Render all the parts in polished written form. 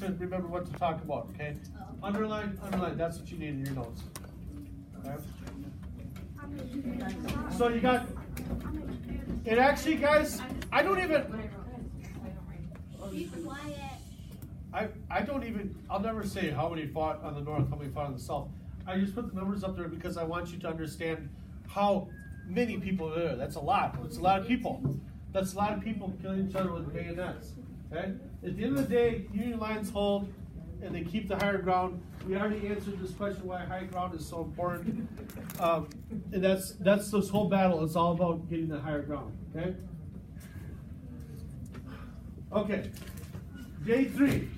to remember what to talk about, okay? Underline, underline, that's what you need in your notes. Okay? So you got, it actually, guys, I don't even, I'll never say how many fought on the north, how many fought on the south. I just put the numbers up there because I want you to understand how many people are there. That's a lot. It's a lot of people. That's a lot of people killing each other with bayonets. Okay? At the end of the day, Union lines hold and they keep the higher ground. We already answered this question why high ground is so important. And that's this whole battle. It's all about getting the higher ground. Okay? Okay. Day 3.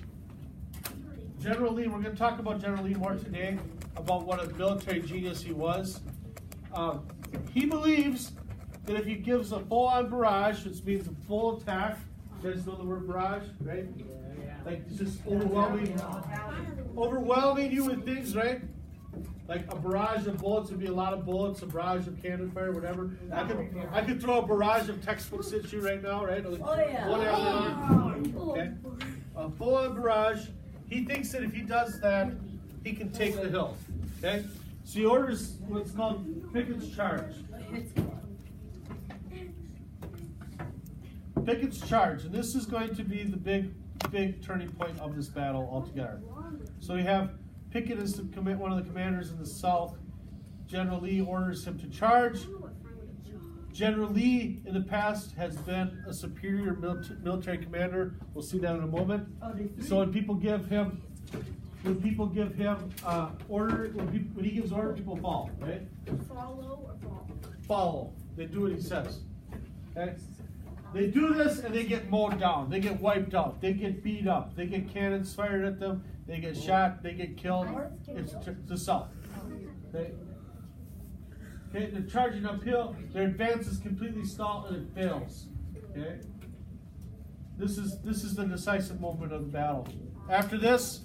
General Lee. We're going to talk about General Lee more today, about what a military genius he was. He believes that if he gives a full-on barrage, which means a full attack, you guys know the word barrage, right? Like it's just overwhelming you with things, right? Like a barrage of bullets would be a lot of bullets, a barrage of cannon fire, whatever. I could throw a barrage of textbooks at you right now, right? Like one after another. Okay? A full-on barrage. He thinks that if he does that, he can take the hill. Okay? So he orders what's called Pickett's charge. Pickett's charge, and this is going to be the big turning point of this battle altogether. So we have Pickett as one of the commanders in the south. General Lee orders him to charge. General Lee in the past has been a superior military commander. We'll see that in a moment. So when people give him order, when he gives order, people follow, right? Follow or fall? Follow. They do what he says. Okay? They do this and they get mowed down. They get wiped out. They get beat up. They get cannons fired at them. They get shot. They get killed. It's the south. Okay? Okay, they're charging uphill. Their advance is completely stalled and it fails. Okay? This is the decisive moment of the battle. After this,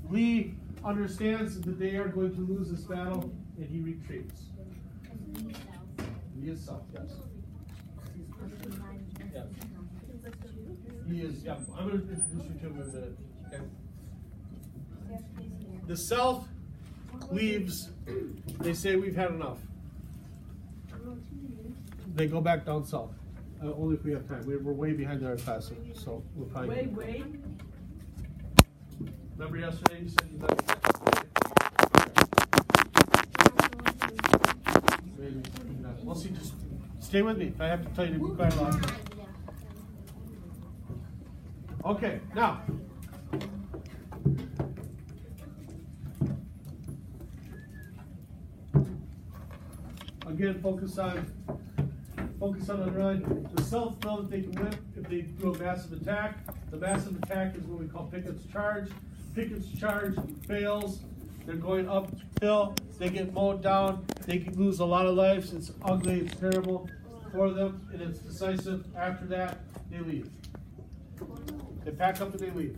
Lee understands that they are going to lose this battle, and he retreats. He is south, yes. Yeah. He is, yeah. I'm going to introduce you to him in a minute. Okay. The south leaves. They say we've had enough. They go back down south. Only if we have time. We're way behind our class, so we'll probably. Wait. Remember yesterday you said you got. We'll see. Just stay with me. If I have to tell you to be quiet long. Okay, now. Again, focus on underline. The South know that they can win if they do a massive attack. The massive attack is what we call Pickett's charge. Pickett's charge fails. They're going uphill. They get mowed down. They can lose a lot of lives. It's ugly. It's terrible for them, and it's decisive. After that, they leave. They pack up and they leave.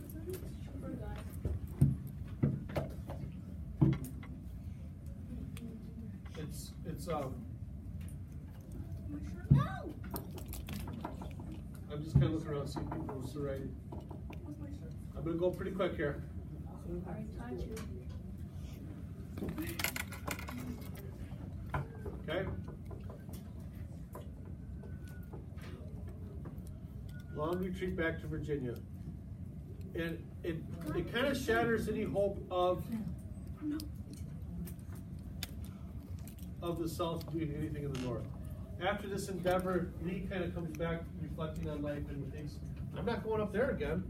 I'm just kind of looking around, see if people are still writing. I'm going to go pretty quick here. Okay. Long retreat back to Virginia. And it kind of shatters any hope of the South doing anything in the North. After this endeavor, Lee kind of comes back reflecting on life and thinks, I'm not going up there again.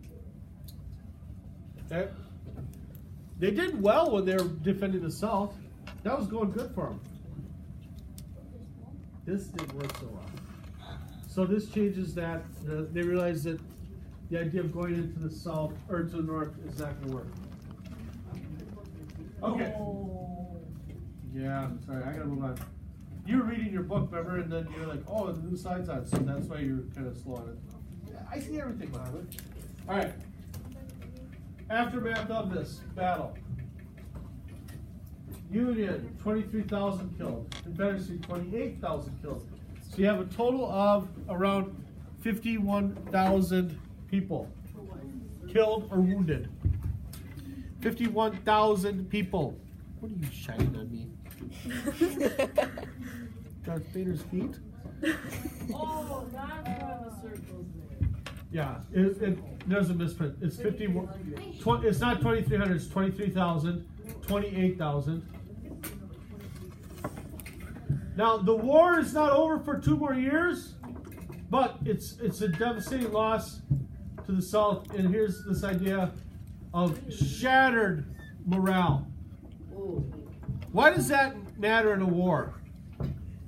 Okay? They did well when they were defending the South. That was going good for them. This didn't work so well. So this changes that. They realize that the idea of going into the South or to the North is not going to work. Okay. Yeah, sorry, I got to move on. You were reading your book, remember, and then you're like, oh, the new slide's on, so that's why you're kind of slow on it. Yeah, I see everything behind it. All right. Aftermath of this battle. Union, 23,000 killed. Confederacy, 28,000 killed. So you have a total of around 51,000 people killed or wounded. 51,000 people. What are you shining on me? Darth Vader's feet? Oh, that's why the circle's there. Yeah, there's a misprint. It's 51. It's not 2,300. It's 23,000. 28,000. Now the war is not over for 2 more years, but it's a devastating loss to the South. And here's this idea of shattered morale. Why does that matter in a war?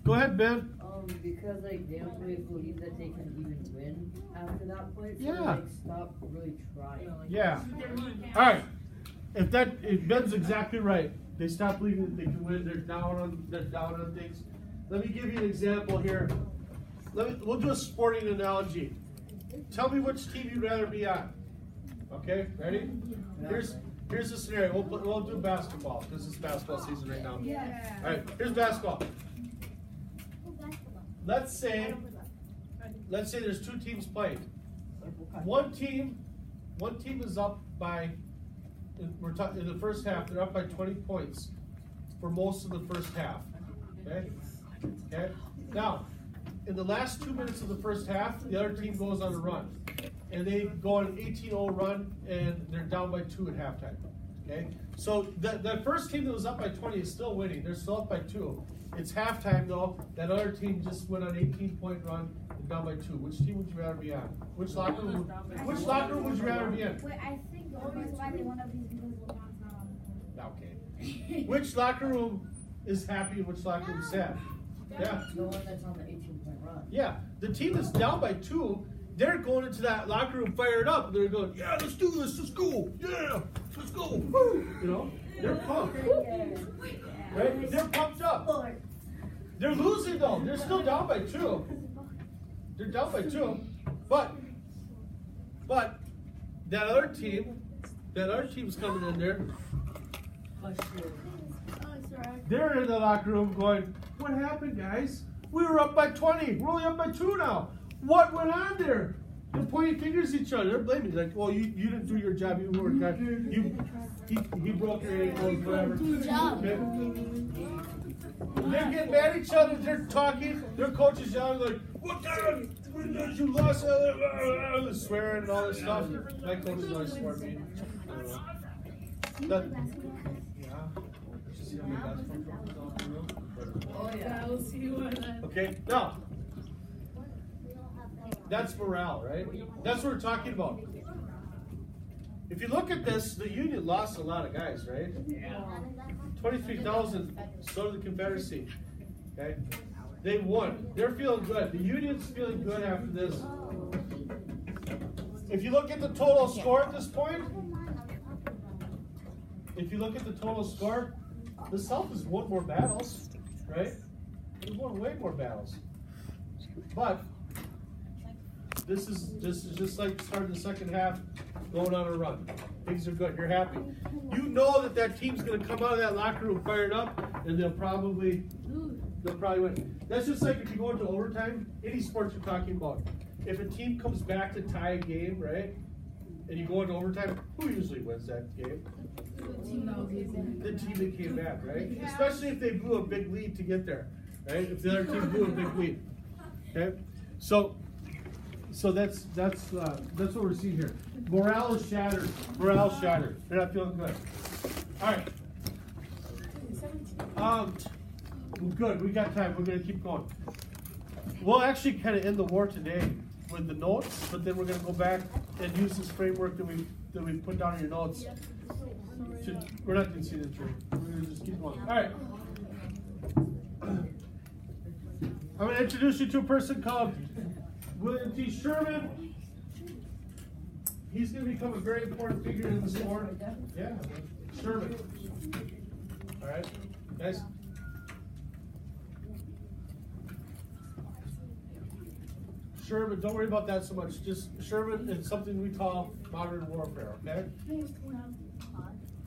Go ahead, Ben. Because like they don't really believe that they can even win after that point. So Yeah. they, like, stop really trying. Yeah. All right. If Ben's exactly right. They stop believing that they can win. They're down on things. Let me give you an example here. We'll do a sporting analogy. Tell me which team you'd rather be on. Okay, ready? Here's the scenario. We'll do basketball because it's basketball season right now. Yeah. All right, here's basketball. Let's say there's 2 teams playing. One team is up by, we're talking in the first half, they're up by 20 points for most of the first half. Okay? Okay? Now, in the last 2 minutes of the first half, the other team goes on a run. And they go on an 18-0 run, and they're down by 2 at halftime. Okay? So the first team that was up by 20 is still winning. They're still up by 2. It's halftime though. That other team just went on an 18-point run and down by 2. Which team would you rather be on? Which locker room would you rather be in? Wait, I think the only reason why they won up is because LeBron's not on the court. Okay. Which locker room is happy and which locker room is sad? Yeah. The one that's on the 18-point run. Yeah. The team that's down by 2, they're going into that locker room fired up. They're going, yeah, let's do this. Let's go. Yeah, let's go. Woo. You know, they're pumped. Right? They're pumped up. They're losing though. They're still down by 2. They're down by 2. But that other team's coming in there. They're in the locker room going, what happened, guys? We were up by 20. We're only up by 2 now. What went on there? They're pointing fingers at each other. They're blaming. Like, well, you didn't do your job. You weren't good. He broke your ankles, whatever. Okay? They're getting mad at each other. They're talking. Their coach is yelling like, "What the? You lost!" Swearing and all this stuff. My coach is always smart me. Oh yeah. Okay, now that's morale, right? That's what we're talking about. If you look at this, the Union lost a lot of guys, right? 23,000, so did the Confederacy. Okay? They won. They're feeling good. The Union's feeling good after this. If you look at the total score at this point, the South has won more battles, right? They've won way more battles. But this is just like starting the second half, going on a run. Things are good. You're happy. You know that team's going to come out of that locker room fired up, and they'll probably win. That's just like if you go into overtime. Any sports you're talking about. If a team comes back to tie a game, right, and you go into overtime, who usually wins that game? The team that came back, right? Especially if they blew a big lead to get there, right? If the other team blew a big lead, okay? So that's what we're seeing here. Morale is shattered. Morale is shattered. They're not feeling good. All right. Good. We got time. We're gonna keep going. We'll actually kind of end the war today with the notes, but then we're gonna go back and use this framework that we put down in your notes. We're not gonna see the tree. We're gonna just keep going. All right. I'm gonna introduce you to a person called William T. Sherman. He's going to become a very important figure in this war. Yeah, Sherman. All right, guys. Sherman, don't worry about that so much. Just Sherman is something we call modern warfare, okay?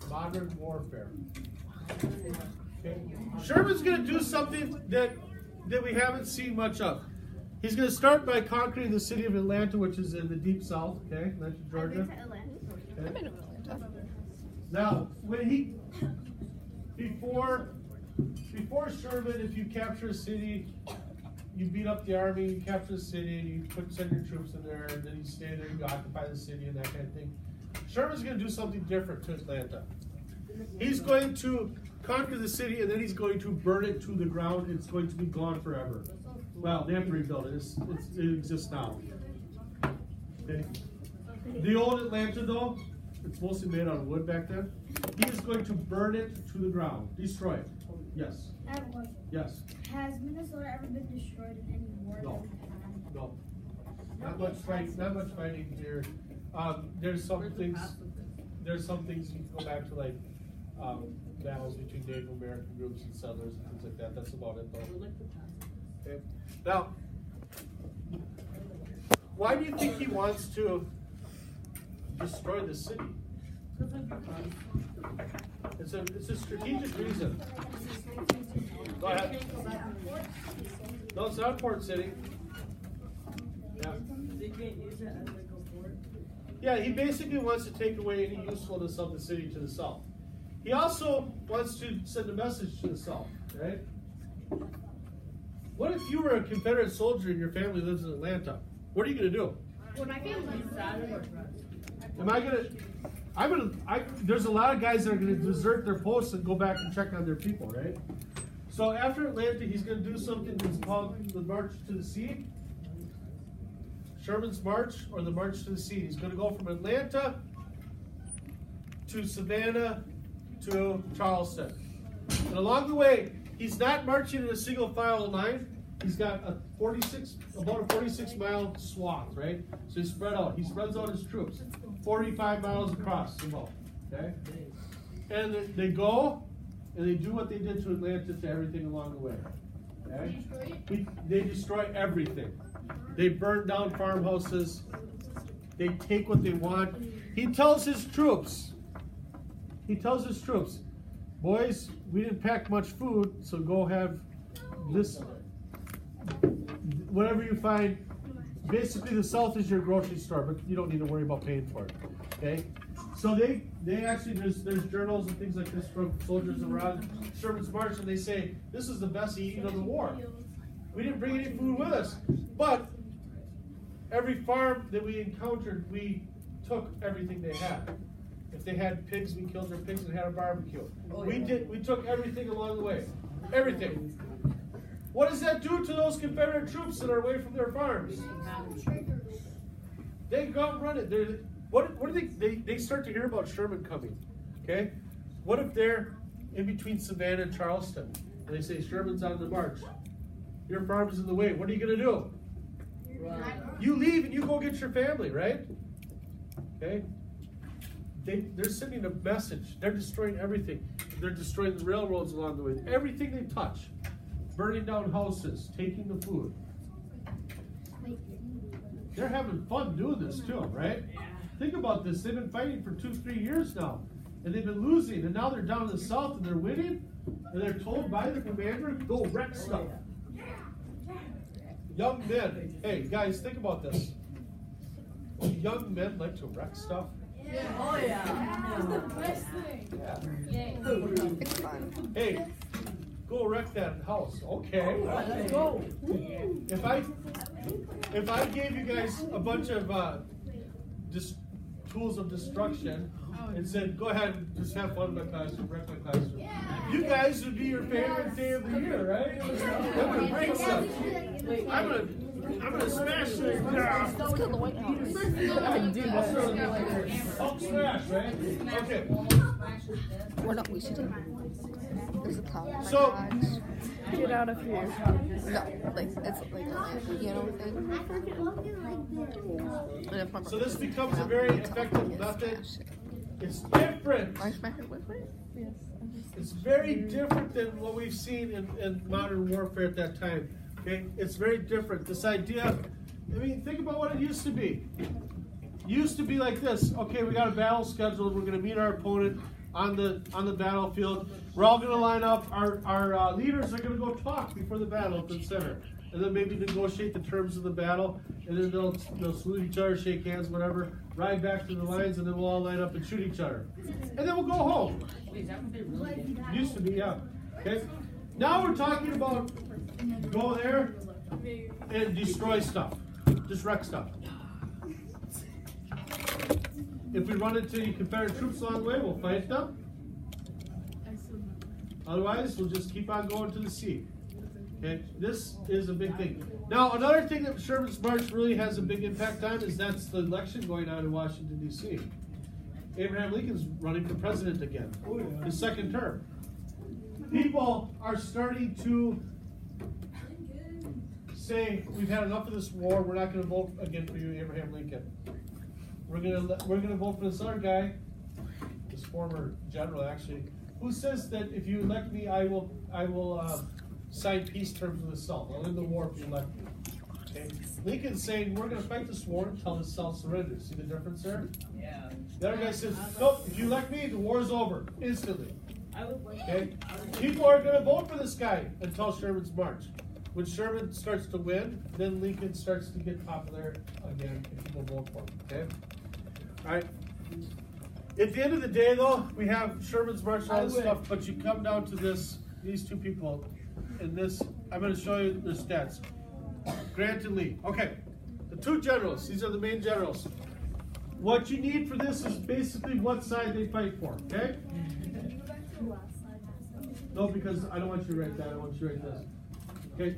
Modern warfare. Okay. Sherman's going to do something that we haven't seen much of. He's going to start by conquering the city of Atlanta, which is in the deep south, okay? Atlanta, Georgia. I've been to Atlanta. Now, before Sherman, if you capture a city, you beat up the army, you capture the city, you send your troops in there, and then you stay there, you occupy the city and that kind of thing. Sherman's going to do something different to Atlanta. He's going to conquer the city, and then he's going to burn it to the ground. It's going to be gone forever. Well, they have to rebuild it. It exists now. Okay. The old Atlanta, though, it's mostly made out of wood back then. He is going to burn it to the ground, destroy it. Yes. I have a question. Yes. Has Minnesota ever been destroyed in any war? No. No. Not much fighting. Not much fighting here. There's some things. There's some things you can go back to, like battles between Native American groups and settlers and things like that. That's about it, though. Okay. Now, why do you think he wants to destroy the city? It's a strategic reason. Go ahead. No, it's not Port City. Yeah. They can't use it as like a fort. Yeah, he basically wants to take away any usefulness of the city to the south. He also wants to send a message to the south, right? What if you were a Confederate soldier and your family lives in Atlanta? What are you going to do? Well, my family. There's a lot of guys that are going to desert their posts and go back and check on their people, right? So after Atlanta, he's going to do something that's called the March to the Sea. Sherman's March, or the March to the Sea. He's going to go from Atlanta to Savannah to Charleston. And along the way, he's not marching in a single file line. He's got about a 46-mile swath, right? So he's spread out. He spreads out his troops, 45 miles across the boat, okay? And they go, and they do what they did to Atlanta to everything along the way, okay? They destroy everything. They burn down farmhouses. They take what they want. He tells his troops, boys, we didn't pack much food, so go have this, whatever you find. Basically, the South is your grocery store, but you don't need to worry about paying for it, okay? So they actually, there's journals and things like this from soldiers that were on Sherman's March, and they say, this is the best eating of the war. We didn't bring any food with us, but every farm that we encountered, we took everything they had. If they had pigs, we killed their pigs and had a barbecue. We took everything along the way. Everything. What does that do to those Confederate troops that are away from their farms? They go out and run it. What do they start to hear about Sherman coming? Okay? What if they're in between Savannah and Charleston and they say Sherman's on the march? Your farm is in the way. What are you going to do? You leave and you go get your family, right? Okay? They're sending a message. They're destroying everything. They're destroying the railroads along the way. Everything they touch. Burning down houses. Taking the food. They're having fun doing this too, right? Think about this. They've been fighting for 2-3 years now. And they've been losing. And now they're down in the south and they're winning. And they're told by the commander, go wreck stuff. Young men. Hey, guys, think about this. Young men like to wreck stuff. Yeah. Oh yeah. It's the best thing. Yeah. It's fun. Hey, go wreck that house. Okay. Let's go. If I gave you guys a bunch of tools of destruction and said, go ahead and just have fun in my classroom, wreck my classroom, you guys would be your favorite day of the year, right? I'm gonna break stuff. I'm gonna smash this. Let's go to the White House. I can do that. Hulk smash, right? Okay. We're not, we should do. There's a car in my So- garage. Get out of here. No, like, it's like a piano thing. And if I'm- So this becomes a very effective method. Smash it. It's different. Can I smash it with it? Yes. It's very different than what we've seen in modern warfare at that time. Okay, it's very different. This idea, I mean, think about what it used to be. It used to be like this. Okay, we got a battle scheduled. We're going to meet our opponent on the battlefield. We're all going to line up. Our leaders are going to go talk before the battle at the center. and then maybe negotiate the terms of the battle, and then they'll salute each other, shake hands, whatever, ride back to the lines, and then we'll all line up and shoot each other. And then we'll go home. Wait, is that what they really did? Used to be, yeah. Okay? Now we're talking about go there and destroy stuff. Just wreck stuff. If we run into Confederate troops along the way, we'll fight them. Otherwise, we'll just keep on going to the sea. Okay, this is a big thing. Now, another thing that Sherman's March really has a big impact on is that's the election going on in Washington, D.C. Abraham Lincoln's running for president again, his second term. People are starting to say, we've had enough of this war, we're not going to vote again for you, Abraham Lincoln. We're gonna vote for this other guy, this former general actually, who says that if you elect me, I will sign peace terms with the South. I'll end the war if you elect me. Okay? Lincoln's saying we're gonna fight this war until the South surrenders. See the difference there? Yeah. The other guy says, nope, if you elect me, the war's over instantly. Okay? People are gonna vote for this guy until Sherman's March. When Sherman starts to win, then Lincoln starts to get popular again and people vote for him. Okay? Alright. At the end of the day though, we have Sherman's March and all this stuff, but you come down to these two people, and this, I'm going to show you their stats. Grant and Lee. Okay, the two generals, these are the main generals. What you need for this is basically what side they fight for, okay? No, because I don't want you to write that, I want you to write this. Okay?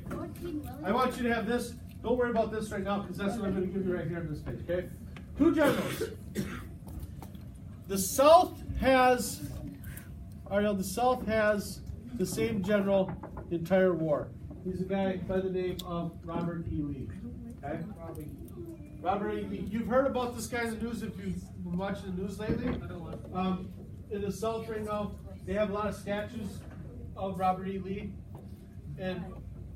I want you to have this, don't worry about this right now, because that's what I'm going to give you right here on this page, okay? Two generals. The South has, Ariel, the South has the same general the entire war. He's a guy by the name of Robert E. Lee. Okay? Robert E. Lee. You've heard about this guy in the news if you've been watching the news lately. In the South right now, they have a lot of statues of Robert E. Lee, and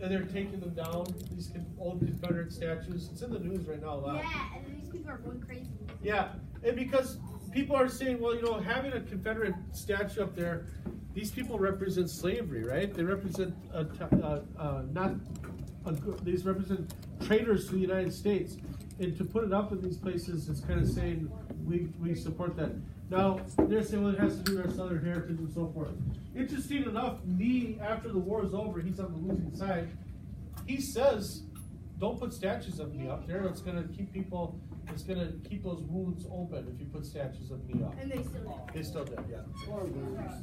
they're taking them down, these old Confederate statues. It's in the news right now a lot. Yeah, and these people are going crazy. Yeah, and because people are saying, well, you know, having a Confederate statue up there, these people represent slavery, right? They represent these represent traitors to the United States, and to put it up in these places, it's kind of saying we support that. Now they're saying, well, it has to do with our Southern heritage and so forth. Interesting enough, Lee, after the war is over, he's on the losing side. He says, don't put statues of me up there. It's going to keep people. It's going to keep those wounds open if you put statues of me up. And they still did. They still did, yeah.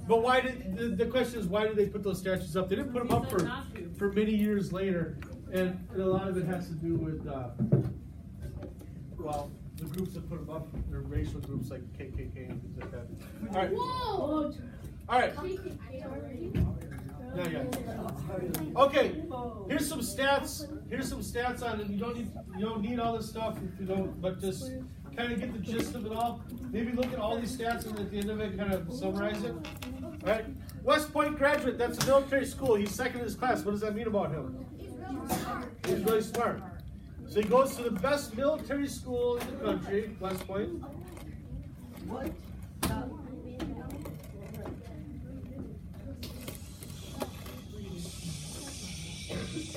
But why did the question is, why did they put those statues up? They didn't put them up for many years later, and a lot of it has to do with well, the groups that put them up, they're racial groups like KKK and things like that. All right. Whoa! All right. Yeah. Okay. Here's some stats. Here's some stats on it. You don't need all this stuff if you don't, but just kind of get the gist of it all. Maybe look at all these stats and at the end of it kind of summarize it. All right. West Point graduate. That's a military school. He's second in his class. What does that mean about him? He's really smart. So he goes to the best military school in the country, West Point. What?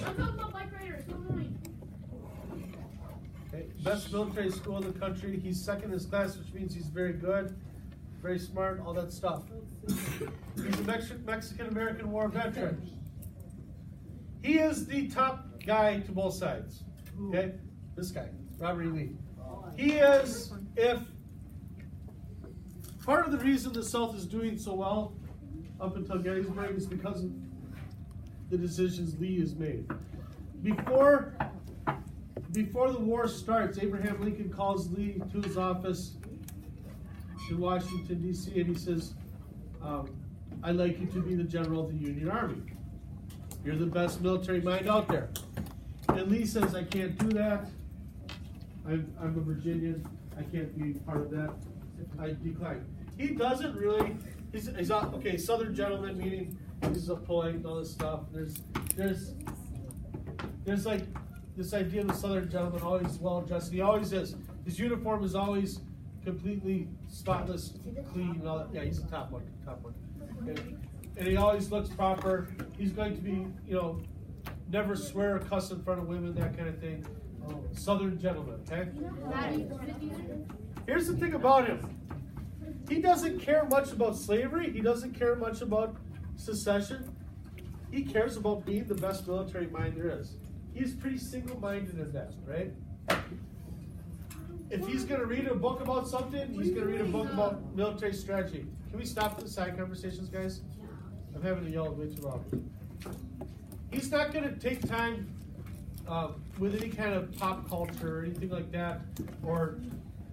I'm talking about bike riders. Okay. Best military school in the country. He's second in his class, which means he's very good, very smart, all that stuff. He's a Mexican-American War veteran. He is the top guy to both sides. Okay? This guy, Robert E. Lee. He is, if part of the reason the South is doing so well up until Gettysburg is because of the decisions Lee has made. Before the war starts, Abraham Lincoln calls Lee to his office in Washington, D.C., and he says, I'd like you to be the general of the Union Army. You're the best military mind out there. And Lee says, I can't do that. I'm a Virginian. I can't be part of that. I decline. He doesn't really, he's okay, Southern gentleman, meaning he's a polite and all this stuff. There's like this idea of the Southern gentleman always well dressed. He always is. His uniform is always completely spotless, clean, and all that. Yeah, he's the top one. Okay. And he always looks proper. He's going to be, never swear or cuss in front of women, that kind of thing. Southern gentleman, okay? Here's the thing about him. He doesn't care much about slavery. He doesn't care much about secession. He cares about being the best military mind there is. He's pretty single-minded in that, right? If he's going to read a book about something, he's going to read a book about military strategy. Can we stop the side conversations, guys? I'm having to yell way too loud. He's not going to take time with any kind of pop culture or anything like that, or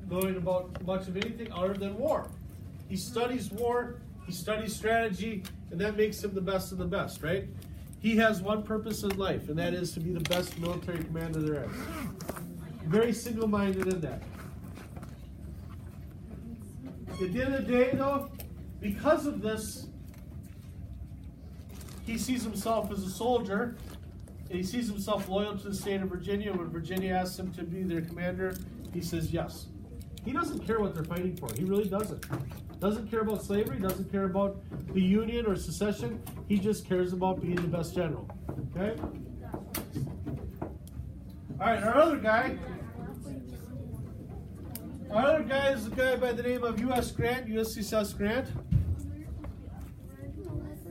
knowing about much of anything other than war. He studies war, he studies strategy, and that makes him the best of the best, right? He has one purpose in life, and that is to be the best military commander there is. Very single-minded in that. At the end of the day, though, because of this, he sees himself as a soldier, and he sees himself loyal to the state of Virginia. When Virginia asks him to be their commander, he says yes. He doesn't care what they're fighting for. He really doesn't. Doesn't care about slavery, doesn't care about the Union or secession. He just cares about being the best general. Okay? All right, our other guy is a guy by the name of U.S. Grant, USS Grant.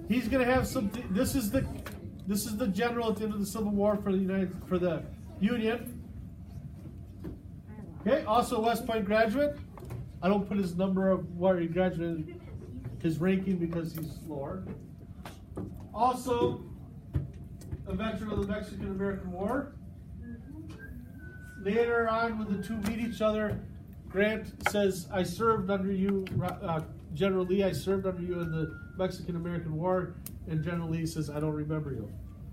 He's going to have something. This is the general at the end of the Civil War for the Union. Okay, also a West Point graduate. I don't put his number of where he graduated, his ranking, because he's lower. Also a veteran of the Mexican-American War. Later on, when the two meet each other, Grant says, I served under you, General Lee, I served under you in the Mexican-American War. And General Lee says, I don't remember you.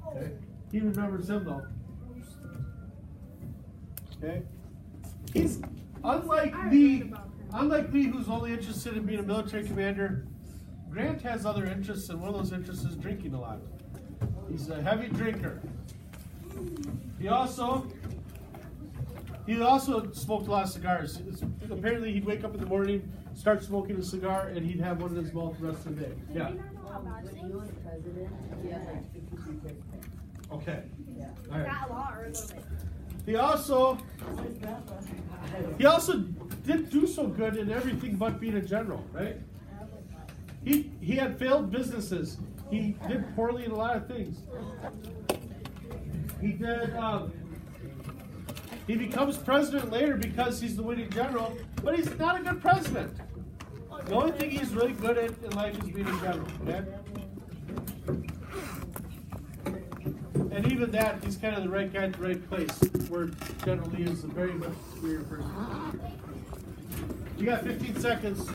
Okay? He remembers him, though. Okay? He's, unlike Lee, who's only interested in being a military commander, Grant has other interests, and one of those interests is drinking a lot. He's a heavy drinker. He also smoked a lot of cigars. Apparently, he'd wake up in the morning, start smoking a cigar, and he'd have one in his mouth the rest of the day. Yeah. When he was president, he had like 53 kids. Okay. Yeah. All right. That a lot or a little bit? He also didn't do so good in everything but being a general, right? He had failed businesses. He did poorly in a lot of things. He becomes president later because he's the winning general, but he's not a good president. The only thing he's really good at in life is being a general, okay? And even that, he's kind of the right guy at the right place, where General Lee is a very much superior person. You got 15 seconds.